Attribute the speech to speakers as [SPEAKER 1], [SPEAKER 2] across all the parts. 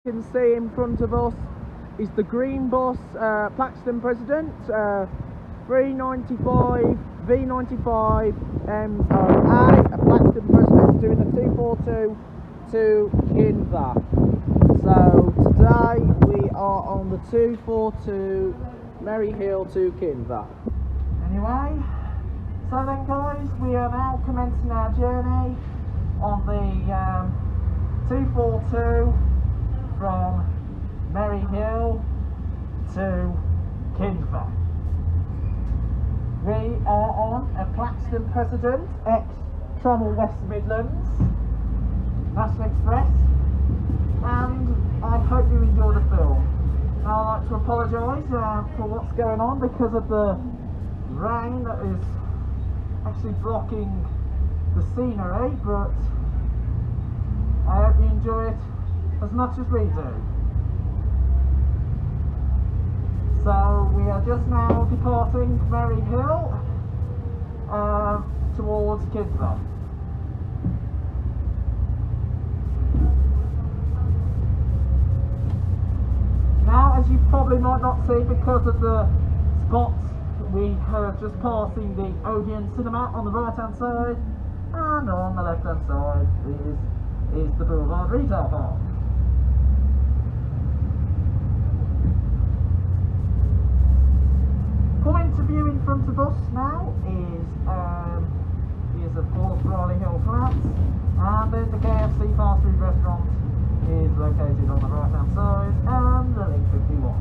[SPEAKER 1] You can see in front of us is the green bus, Plaxton President, 395 V95 MOA, a Plaxton President doing the 242 to Kinver. So today we are on the 242 Merry Hill to Kinver. Anyway, so then guys, we are now commencing our journey on the 242 from Merry Hill to Kinver. We are on a Plaxton President ex-Trammell West Midlands National Express, and I hope you enjoy the film. Now I'd like to apologise for what's going on because of the rain that is actually blocking the scenery, but I hope you enjoy it as much as we do. So we are just now departing Merry Hill towards Kinver. Now, as you probably might not see because of the spots, we are just passing the Odeon Cinema on the right hand side, and on the left hand side is the Boulevard Retail Park. Coming to view in front of us now is of course Riley Hill Flats, and then the KFC fast food restaurant is located on the right hand side, and the link 51.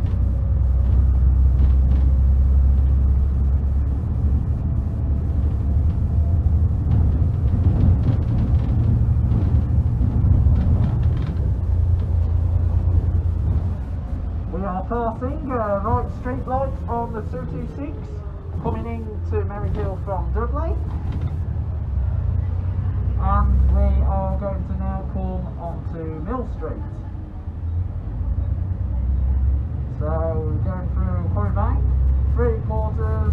[SPEAKER 1] We are passing right street lights on the 226 coming into Merry Hill from Dudley, and we are going to now come onto Mill Street. So we're going through Quarry Bank, 3/4.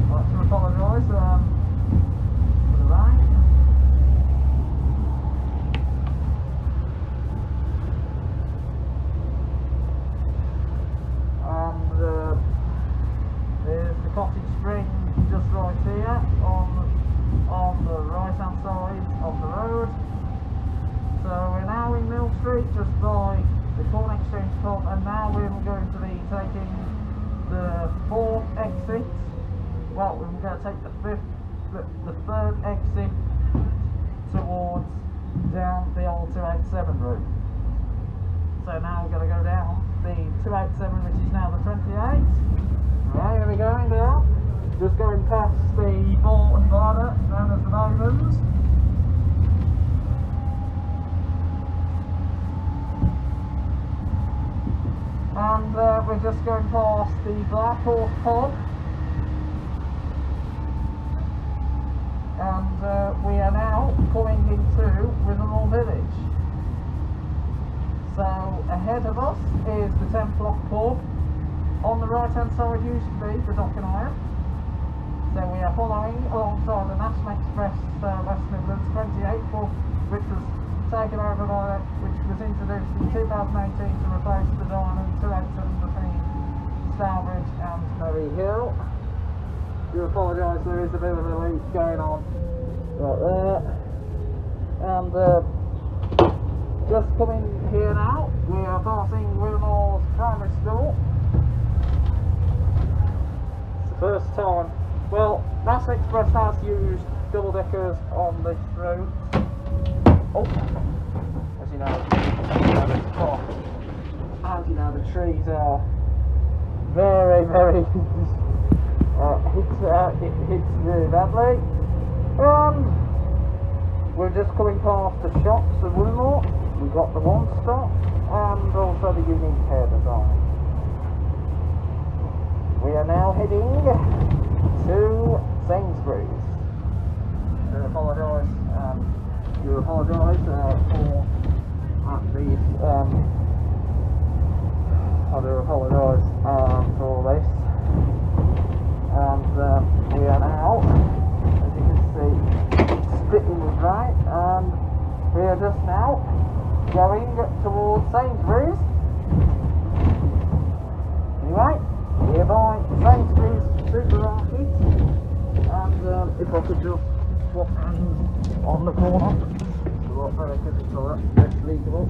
[SPEAKER 1] I'd like to apologise for the rain. There's the Cottage Spring just right here on the right hand side of the road. So we're now in Mill Street just by the Corn Exchange pub, and now we're going to be taking the fourth exit. Well, we're going to take the third exit towards down the old 287 route. So now we're going to go down the 287, which is now the 28. Right, here we go now. Just going past the Ball and Barter, known as the Bowmans. And we're just going past the Black Horse pub. And we are now coming into Withymoor village. So ahead of us is the 10 Flock pub. On the right hand side used to be the Dock and Iron. So we are following alongside the National Express West Midlands 28 pub, which was taken over by, which was introduced in 2018 to replace the Diamond 287 between Stourbridge and Merry Hill. Do apologise, there is a bit of a leak going on right there. And just coming here now, we are passing Withymoor's primary school. First time. Well, National Express has used double deckers on this route. Oh, as you know, the trees are very it hits really badly. We're just coming past the shops of Withymoor. We've got the one stop and also the unique hair design. We are now heading to Sainsbury's. I do apologise for this. and we are now, as you can see, spitting with rain, and we are just now going towards Sainsbury's. Anyway, we're by Sainsbury's supermarket, and if I could just swap hands on the corner, it's a lot better because it's less leakable.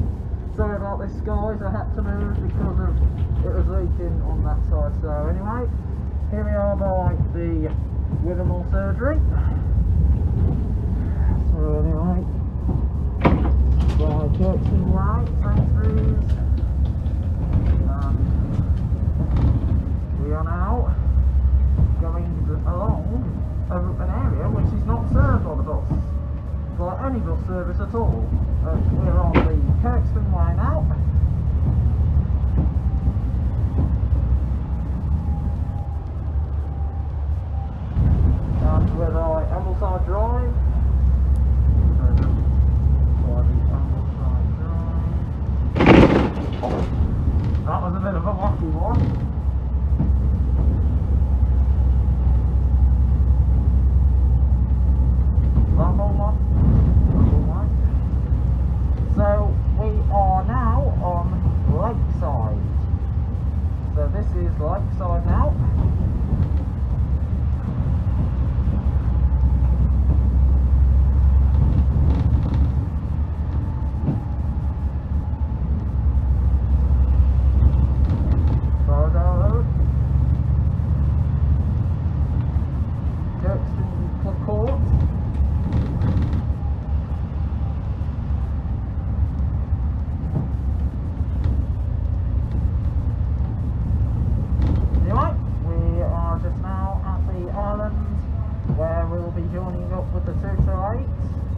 [SPEAKER 1] Sorry about this, guys, I had to move because of it was leaking on that side. So anyway, here we are by the Withymoor surgery. So anyway, by Kinver, Sainsbury's, we are now going along an area which is not served by the bus, by any bus service at all. We're on the Kirkston way now. And we're by Ambleside Drive. That was a bit of a wacky one. So we are now on Lakeside. So this is Lakeside now.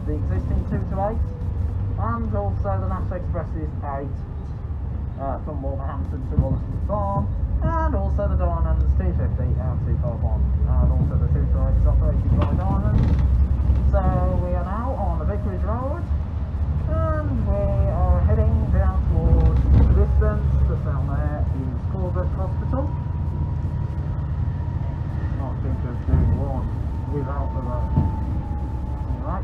[SPEAKER 1] The existing 2 to 8, and also the National Express is 8 from Wolverhampton to Wollaston Farm, and also the Diamonds 250 and 251, and also the 2 to 8 is operated by Diamonds. So we are now on the Vicarage Road, and we are heading down towards the distance. Just down there is Corbett Hospital. Not think of doing one without the road. Right.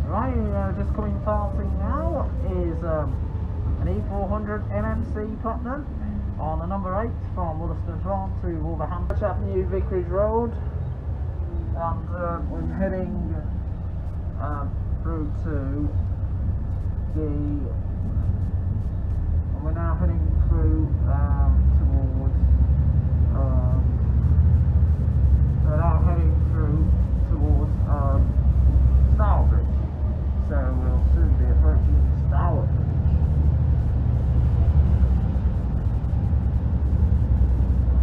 [SPEAKER 1] Right, just coming passing now is an E400 NMC Platinum on the number 8 from Wollaston Farm to Wolverhampton Avenue, Vicarage Road, and we're heading through to we're now heading through towards we're now heading through towards Stourbridge. So we'll soon be approaching Stourbridge.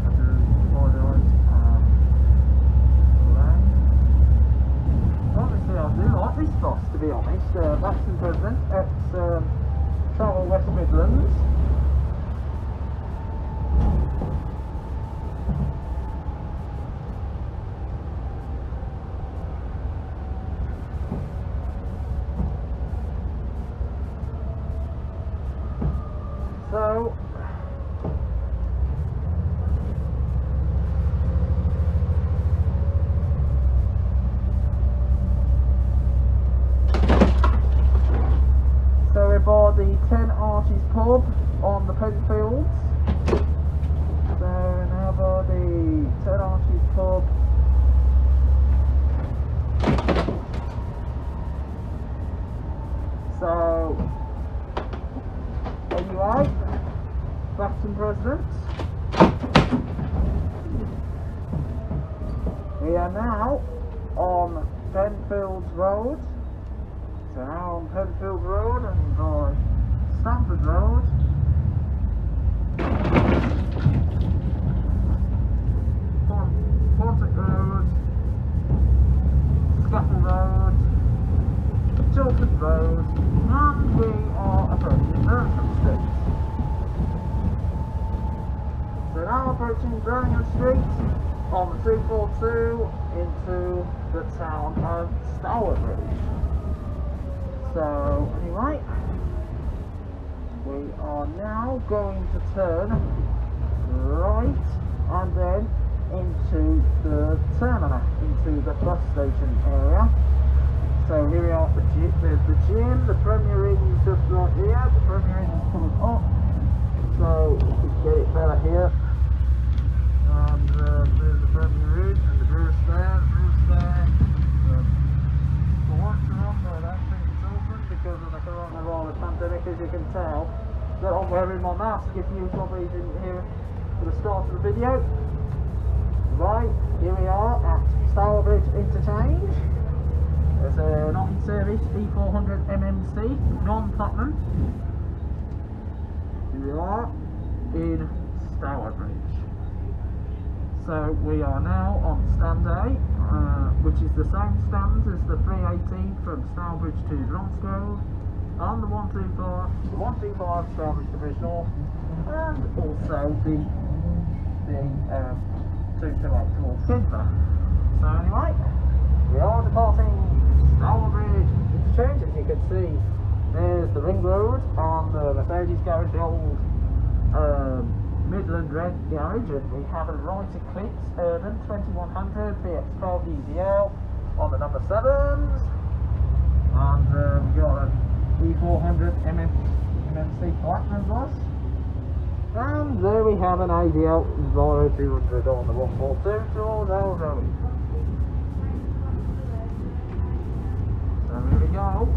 [SPEAKER 1] I do apologise. Honestly, I do like this bus, to be honest. Baxton President at Travel West Midlands. So we're by the 10 Arches pub on the Penfields. So we're now by the 10 Arches pub. So anyway, Baxton President. We are now on Penfields Road. So now on Penfield Road and by Stamford Road. Portic Road, Scaffold Road, Chilford Road, and we are approaching Birmingham Street. So now approaching Birmingham Street on the 242 into the town of Stourbridge. So anyway, we are now going to turn right, and then into the terminal, into the bus station area. So here we are, there's the gym, the Premier Inn's just right here, the Premier Inn is coming up, so you can get it better here. And there's the Premier Inn, and the Bruce there, the lights are on, but I don't think it's open because of the coronavirus pandemic, as you can tell. But I'm wearing my mask if you probably didn't hear at the start of the video. Right, here we are at Stourbridge Interchange. There's a not in service E400 MMC, non-platinum. Here we are in Stourbridge. So we are now on stand A, which is the same stand as the 318 from Stourbridge to Dronsgrove, and the 125 Stourbridge to Bridge North, and also the 228 towards Kinver. So anyway, we are departing Stourbridge Interchange. As you can see, there's the ring road on the Mercedes garage, the old Midland Red garage, and we have a right Eclipse Urban 2100 PX12 DZL on the number 7s, and we've got an E400 MMC Platinum bus, and there we have an ADL Enviro 200 on the 142 towards Elderly. So here we go.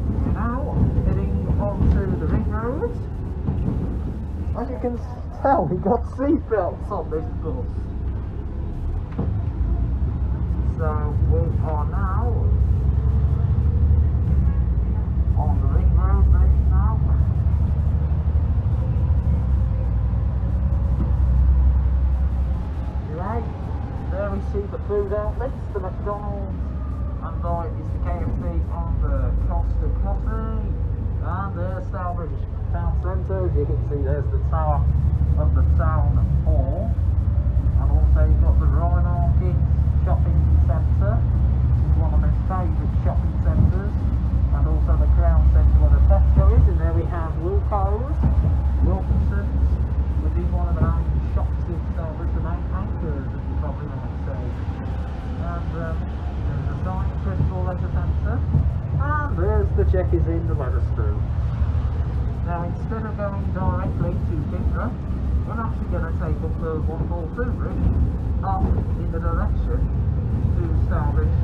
[SPEAKER 1] We're now heading onto the ring road. As you can tell, we got seatbelts on this bus. So we are now on the ring road now. Right, there we see the food outlets, the McDonald's, and there is the KFC on the Costa Coffee, and there's Stourbridge Town Centre. As you can see, there's the tower of the town hall, and also you've got the Rhino Shopping Centre, which is one of my favourite shopping centres, and also the Crown Centre where the Tesco is, and there we have Wilco's, Wilkinson's, which is one of the main shops in Stourbridge, the main anchors, as you probably might say. And there's the sign, Crystal Leisure Centre, and there's the Checkers in the Wetherspoon. Now instead of going directly to Kinver, we're actually going to take up the 142 bridge up in the direction to Stourbridge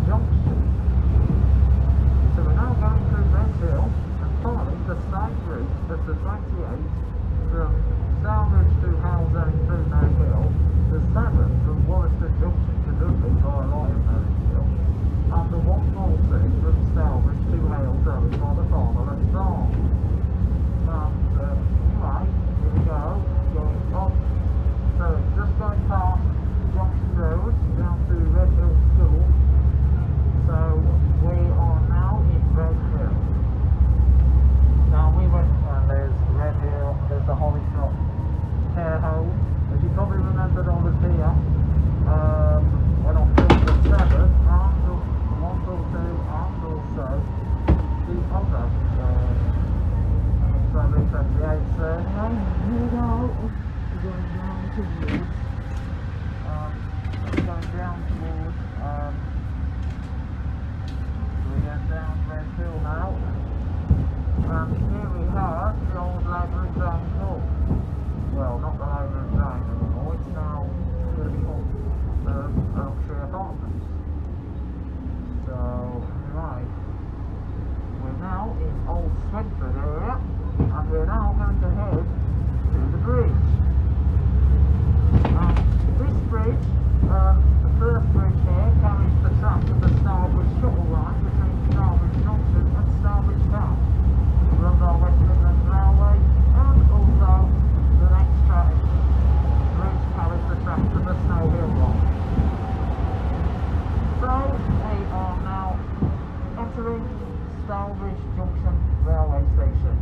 [SPEAKER 1] Junction. So we're now going through Red Hill and following the same route as the 28 from Stourbridge to Haldane through Red Hill, the 7 from Wollaston Junction to Dudley via Lionberry Hill, and the 140 from Stourbridge to Haldane by the Farmerland Farm. And anyway, here we go, going up. So it's just going past Junction Road down to Red Hill School. So we are now in Red Hill. Now we went, and there's Red Hill, there's the Holly Shop care home. As you probably remembered, I was here when I filmed the 7 and the 142 and also the other Sunday 28. So anyway, here we go. We're going down towards we're going down Red Hill now, and here we have the old Labour and Grain Club. Well, not the Labour and Grain anymore, it's now going to be called Oakshire Apartments. So, right, we're now in Old Swinford area, and we're now going to head to the bridge. This bridge, the first bridge here, carries the track of the Stourbridge shuttle line between Stourbridge Junction and Stourbridge Town, run by West Midlands Railway, and also the next track bridge carries the track of the Snow Hill line. So they are now entering Stourbridge Junction Railway Station.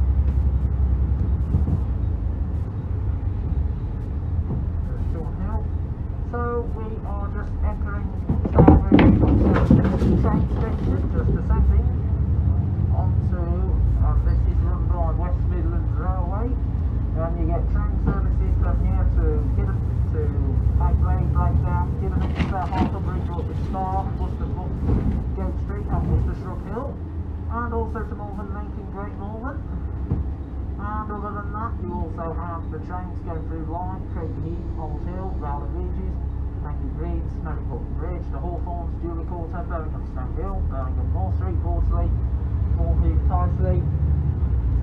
[SPEAKER 1] So we are just entering Stourbridge Junction train station, just descending onto, this is run by West Midlands railway. And you get train services from here to Hagley, Blakedown, Kidderminster, Hartlebridge, Rutledge Spa, Worcester Brook, Gate Street and Worcester Shrub Hill. And also to Malvern Link in Great Malvern. And other than that, you also have the trains going through Lyme, Craig Heath, Old Hill, Rowland Regis, Langley Green, Snowy Bridge, the Hawthorns, Dewey Quarter, Birmingham Stone Hill, Birmingham Moor Street, Bordesley, Thornheath, Tysley,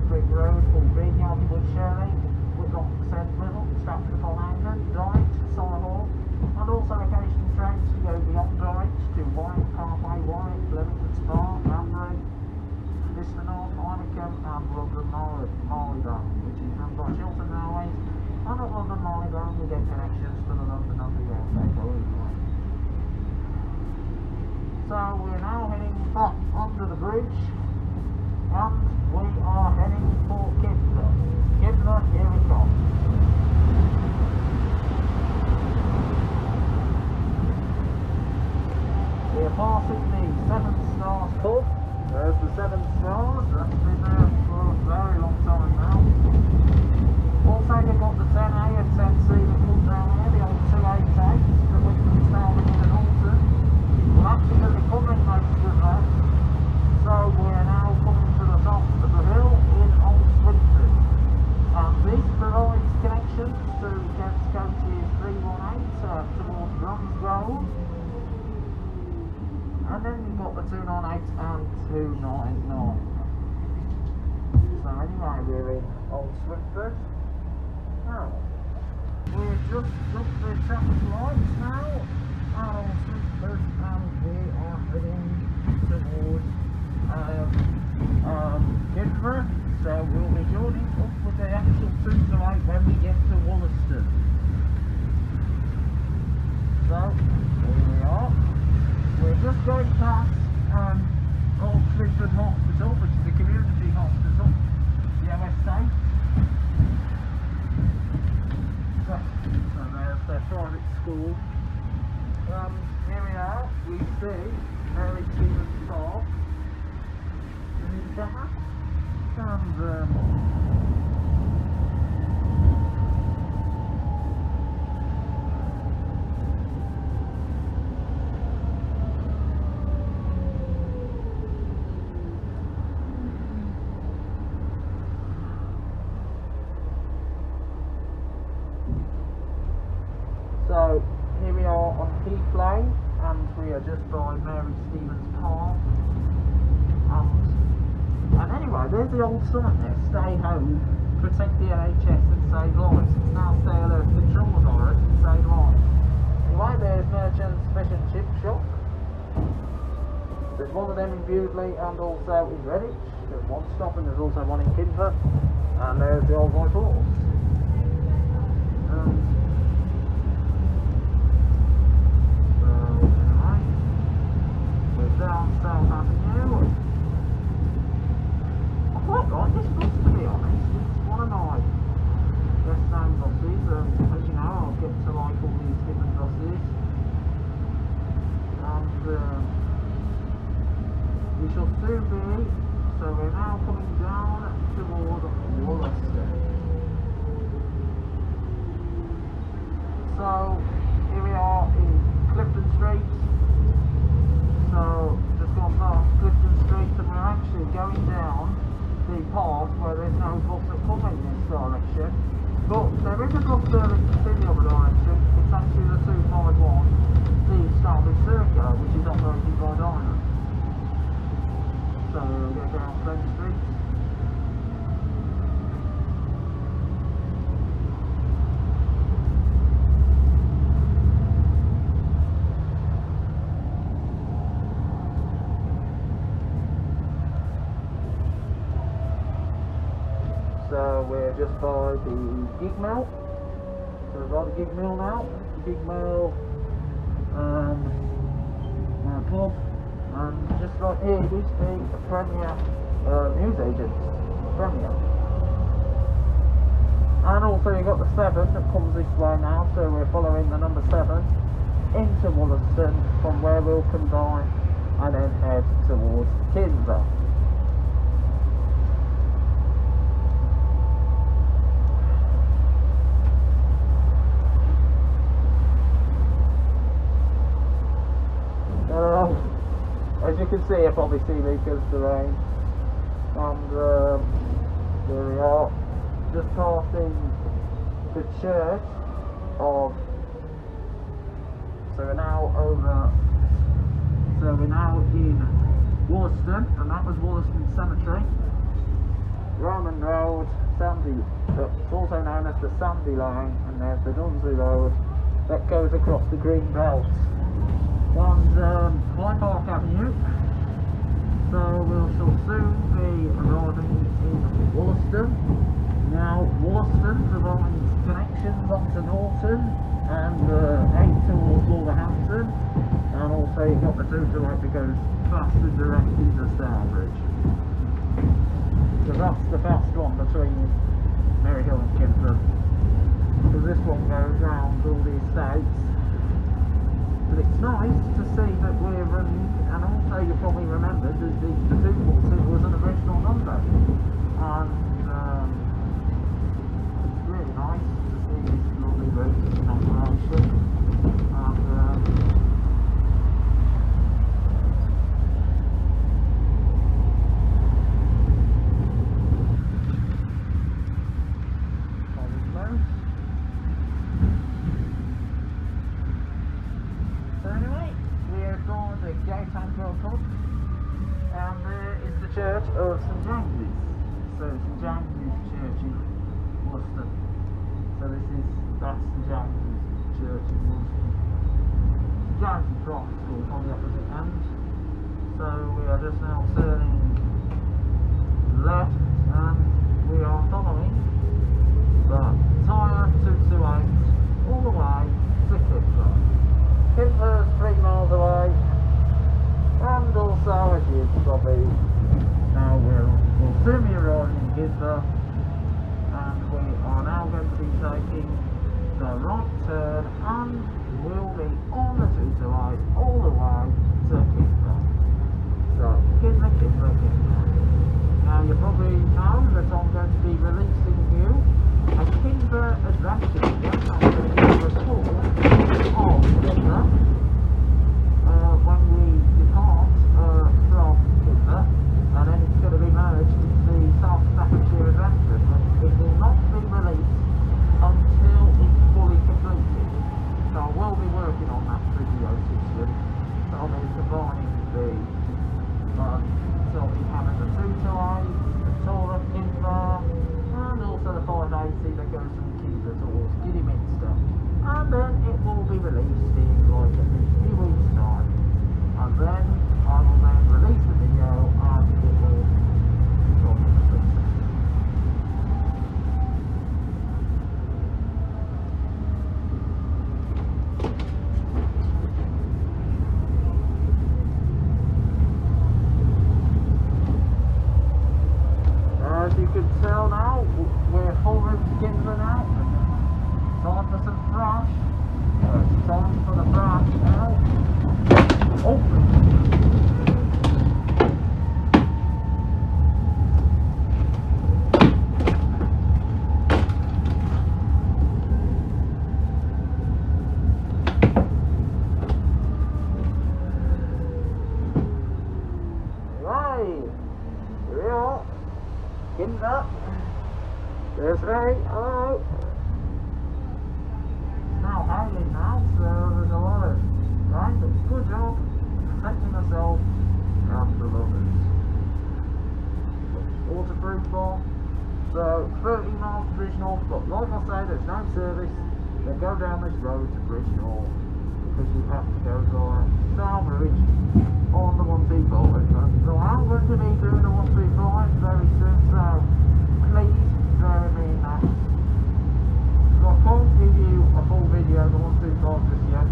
[SPEAKER 1] Spring Road, Hall Green, Yardywood, Shirley, Whitlock, St Middle, Stratford upon Avon, Dyke, Solihull, and also occasional trains to go beyond Dyke to White, Parkway, White, Leamington Spa, Banbury, Vista North, Heineken, and London Marylebone, which is run by Chiltern Railways. And at London Marylebone, you get connections to the London Underground Railway. So we're now heading back under the bridge, and we are heading for Kinver. Kinver, here we come. We are passing the Seven Stars pub. There's the Seven Stars, that's been there for a very long time now. Also you've got the 10A and 10C that come down here, the old 288s that we can stand in and Alton. We're actually going to be covering most of that. So we're now coming to the top of the hill in Old Swinford. And this provides connections to Kent's coaches 318 towards Bromsgrove. And then you've got the 298 and 299. So anyway, we're in Old Swinford. Now, we're just up the traffic lights now at Old Swinford, and we are heading towards Kinver. So we'll be joining up with the actual 228 when we get to Wollaston. So, here we are. We're just going past Old Swinford Hospital, which is a community hospital, the MSA. So there's their private school. Here we are, we see Mary Stevens Park. And that. So here we are on Heath Lane, and we are just by Mary Stevens Park. And anyway, there's the old sign there: stay home, protect the NHS and save lives. It's now stay alert, control the virus and save lives. Anyway, there's Merchant's Fish and Chip Shop. There's one of them in Bewdley and also in Redditch. There's one stop, and there's also one in Kinver. And there's the old White Horse. Down South Avenue. I quite like this bus, to be honest. It's one of my best known buses. As you know, I'll get to like all these different buses. And we shall soon be, so we're now coming down toward Wollaston. So here we are in Clifton Street. So, just gone past Clifton Street, and we're actually going down the path where there's no bus that comes in this direction. But there is a bus service in the other direction. It's actually the 251, the Starley Circular, which is operated by Dyna. So, we'll go down Clifton Street. So we're just by the Gig Mill. So we're by the Gig Mill now. The Gig Mill pub. And just right here is the Premier newsagent. Premier. And also you've got the 7 that comes this way now. So we're following the number 7 into Wollaston, from where we'll combine and then head towards Kinver. can see it, obviously, because of the rain. And here we are, just passing the church of. So we're now in Wollaston, and that was Wollaston Cemetery. Roman Road, Sandy, it's also known as the Sandy Line, and there's the Dunsey Road that goes across the green belt. And High Park Avenue, so we shall soon be arriving in Wollaston. Now Wollaston provides connections onto Norton and 8 towards Wolverhampton, and also you've got the 228 that goes fast and direct into Stourbridge. So that's the fast one between Maryhill and Kinver, because this one goes round all the estates. But it's nice to see that we're running, and also you probably remember that the 242 was an original number, and it's really nice to see this lovely route in operation. And there is the church of St James's. So St James's Church in Wollaston. So that's St James's Church in Wollaston. St James's Primary School on the opposite end. So we are just now turning left, and we are following the Tyre 228 all the way to Kinver. Kinver's 3 miles away. And also, as you probably know, we'll soon be arriving in Kinver, and we are now going to be taking the right turn, and we'll be on the 228 all the way to Kinver. So, Kinver. Now, you probably know that I'm going to be releasing you a Kinver adventure video. I'm going to give a tour of Kinver. When we depart from Kinver, and then it's going to be merged into the South Staffordshire Adventure, but it will not be released until it's fully completed. So I will be working on that video system. So I'll be combining so I'll be having the 228, the tour of Kinver, and also the 580 that goes from Kinver towards Kidderminster. And then it will be released in like at least 2 weeks' time. And then I will then release the video, and it will become a success. As you can tell now, we're full route to Kinver now. Time for some thrash. It's time for the thrash now. Oh! Right, here we are. Kinver. There's Ray. Hello. It's now hailing now, so there's a lot of rain, but good job protecting myself and the others. Waterproof bar. So 30 miles to Bridge North, but like I say, there's no service that go down this road to Bridge North, because you have to go by Stourbridge on the 125. So I'm going to be doing the 125 very soon, so please bear me in that. So I can't give you a full video of the 125 just yet.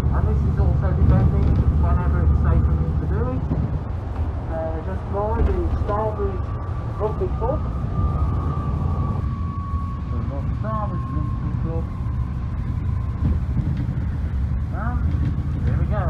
[SPEAKER 1] And this is also depending whenever it's safe for me to do it. Just by the Stourbridge Rugby Club. So we've got the Stourbridge Rugby Club. And there we go.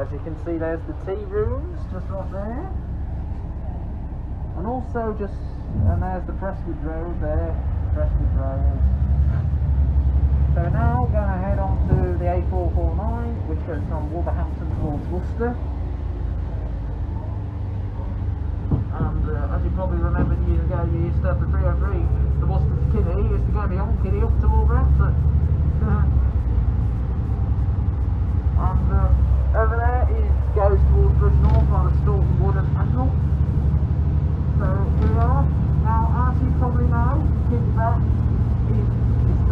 [SPEAKER 1] as you can see, there's the tea rooms just right there, and also and there's the Prestwood Road there, Prestwood Road. So now we're going to head on to the A449, which goes from Wolverhampton towards Worcester. And as you probably remember, years ago, you used to have the 303, the Worcester to Kinney, used to go beyond Kinney up to Wolverhampton. And over there it goes towards Withymoor by the Stalton Wood and Angle. So here we are. Now, as you probably know, Kinver is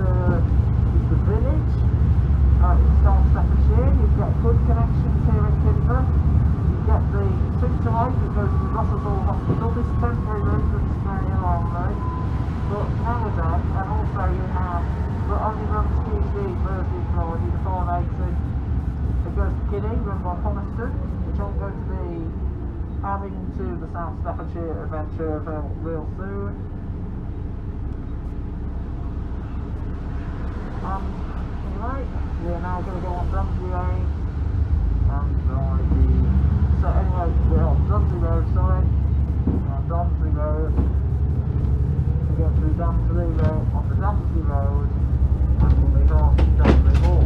[SPEAKER 1] the village. It's South Staffordshire. You've got good connections here in Kinver. You get the 2 to 8 that goes to Russell's Hospital. This temporary route that's very long road. But nowadays, and also you have the only runs Tuesday, Thursday, Friday, the 580. It goes to Kinney, run by Coniston, which I'm going to be adding to the South Staffordshire adventure real soon. Anyway, we're now going to go on Dunsey Road so anyway, we're on Dunsey Road, sorry. We're on Dunsey Road. We go through Dunsey Road, on the Dunsey Road, and we'll be on Dunsey Moor.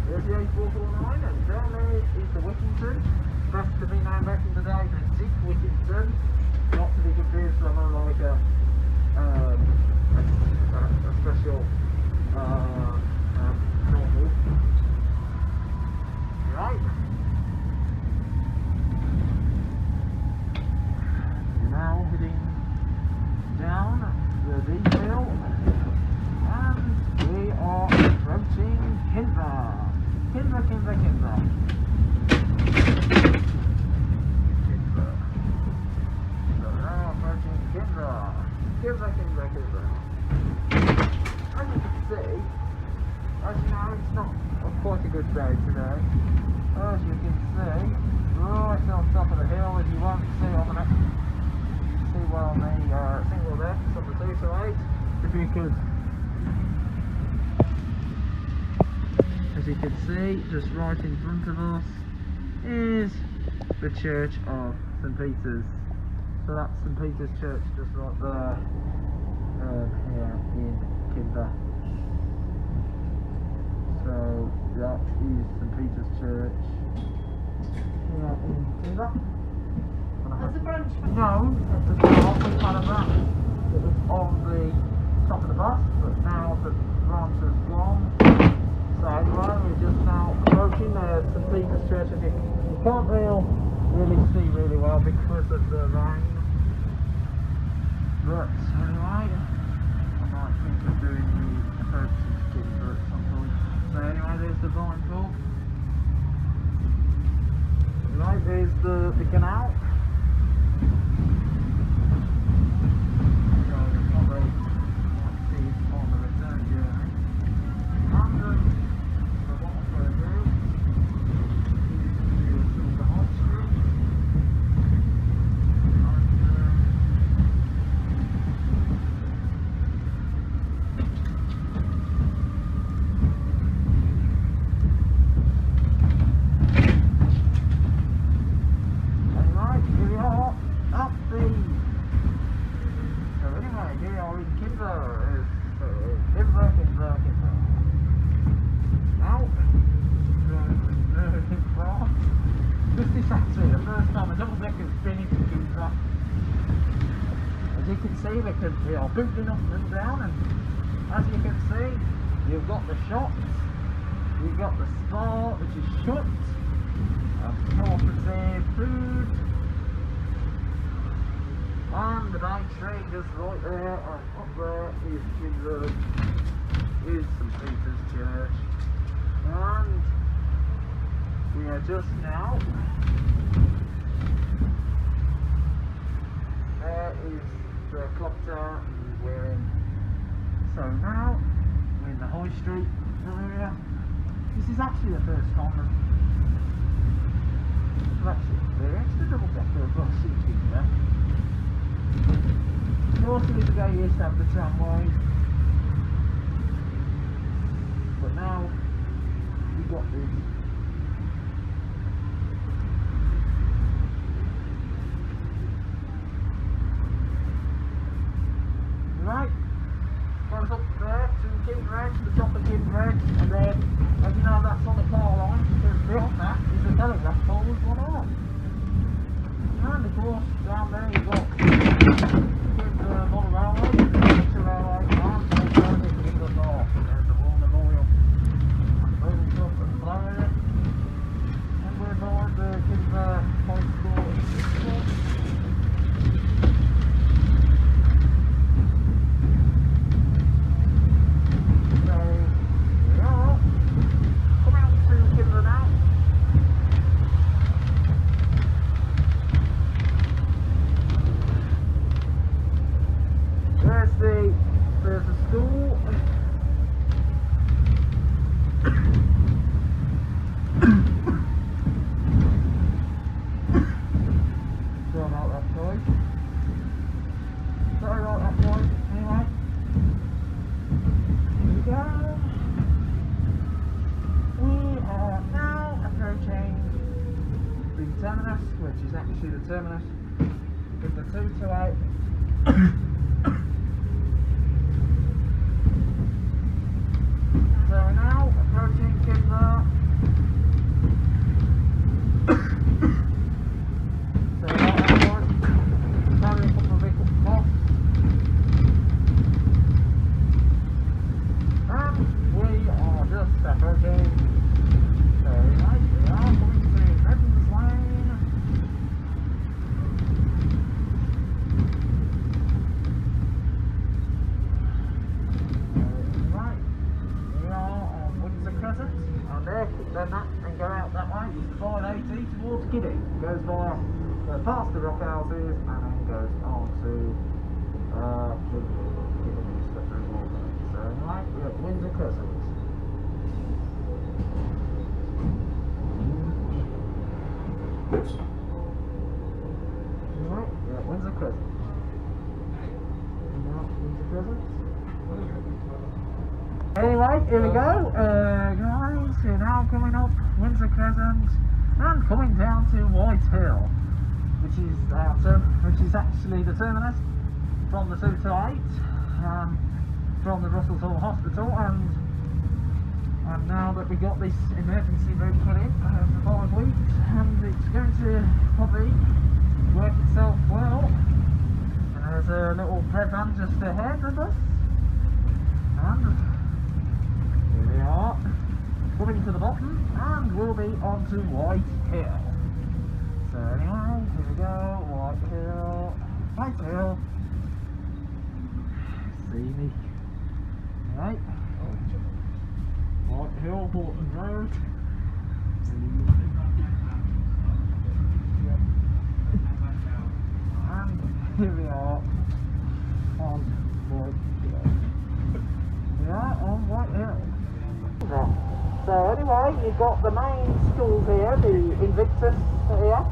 [SPEAKER 1] There's the A449, and down there is the Whittington. Best to be known back in the day as Dick Whittington, not to be confused with like a special novel. Right. We're now heading down the deep hill, and we are approaching Kinver. Kinver. So now approaching Kinver. As you can see, as you know, it's not quite a good day today. As you can see, right on top of the hill, as you won't see on the next, see well on the single left on the 2 to 8, if you could. As you can see, just right in front of us is the Church of St. Peter's. So that's St. Peter's Church just right there, here in Kinver. So that is St. Peter's Church here in Kinver.
[SPEAKER 2] There's a branch.
[SPEAKER 1] No, at the top we had a branch that was on the top of the bus, but now the branch has gone. So anyway, we're just now approaching St. Peter's Church, and you can't really see really well because of the rain. But anyway, I might think of doing the approach to Kinver at some point. So anyway, there's the vine pub. Right, there's the canal. So you probably might see it on the return journey. And we are booting up and down, and as you can see, you've got the shops, you've got the spa which is shut, cooperative food, And the main street just right there, and up there is Kinver, is St Peter's Church, and we are just now, there is the clock tower we're in. So now we're in the High Street area. This is actually the first time I've actually experienced a double decker bus in Kinver. Mostly the guy used to have the tramway, but now we've got this. Right, goes up there to Kinver, the top of Kinver, and then, as you know, that's on the car line, because beyond that is the telegraph pole with one on. And of course, down there you've got Kinver Model Railway, Kinver Railway, and also Kinver North. There's the War Memorial, moving stuff and Florida, and we're aboard the Kinver High School. There's a school. Sorry about that noise. Sorry about that noise. Anyway, here we go. We are now approaching the terminus, which is actually the terminus with the 228. So we're now approaching Kinver. So we're out that point, carrying a couple of vehicles off. And we are just approaching. Very nice, we are coming to Redden's Lane. And there, then that, and go out that way is the 580 towards Giddy. Goes via, past the rock houses, and then goes on to Giddy stuff and water. So anyway, we're at Windsor Crescent. Right, we're at Windsor Crescent. Now, Windsor Crescent. Anyway, here we go, guys, we're now coming up Windsor Crescent and coming down to White Hill, which is actually the terminus from the 228, from the Russell Hall Hospital, and now that we got this emergency route put in for 5 weeks, and it's going to probably work itself well. And there's a little bread van just ahead of us, and we are coming to the bottom, and we'll be on to White Hill. So anyway, here we go, White Hill, White Hill. See me. Right. White Hill, Bolton Road. And here we are on White Hill. We are on White Hill. So anyway, you've got the main schools here, the Invictus here.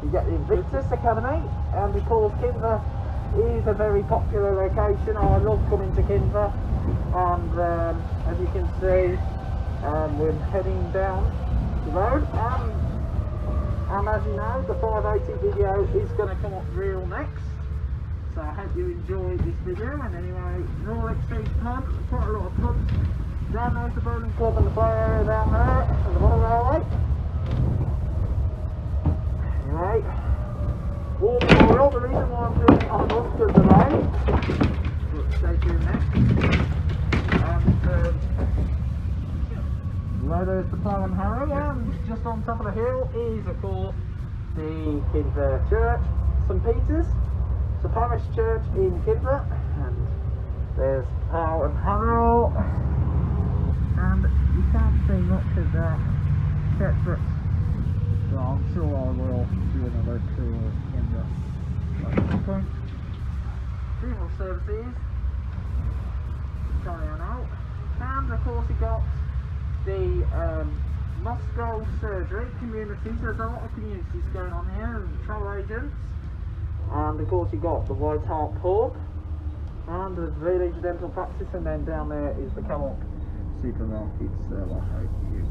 [SPEAKER 1] You get the Invictus Academy, and because Kinver is a very popular location, I love coming to Kinver. And as you can see, we're heading down the road, and as you know, the 580 video is going to come up real next. So I hope you enjoyed this video. And anyway, Royal Exchange Pub, quite a lot of pubs. Down there's the bowling club and the play area down there, and the Model Railway. Anyway, War Memorial, the reason why I'm doing it on a bus because of the rain, but stay tuned next. And below there's the Plough and Harrow, and just on top of the hill is, of course, the Kinver Church, St Peter's. It's a parish church in Kinver, and there's Pal and Harrow, and you can't see much of that separate, so I'm sure I will do another tour of Kinver. Okay. Funeral services carry on out, and of course you got the Moscow surgery communities. There's a lot of communities going on here, and travel agents, and of course you got the White Hart pub and the village dental practice, and then down there is the Co-op supermarkets like you.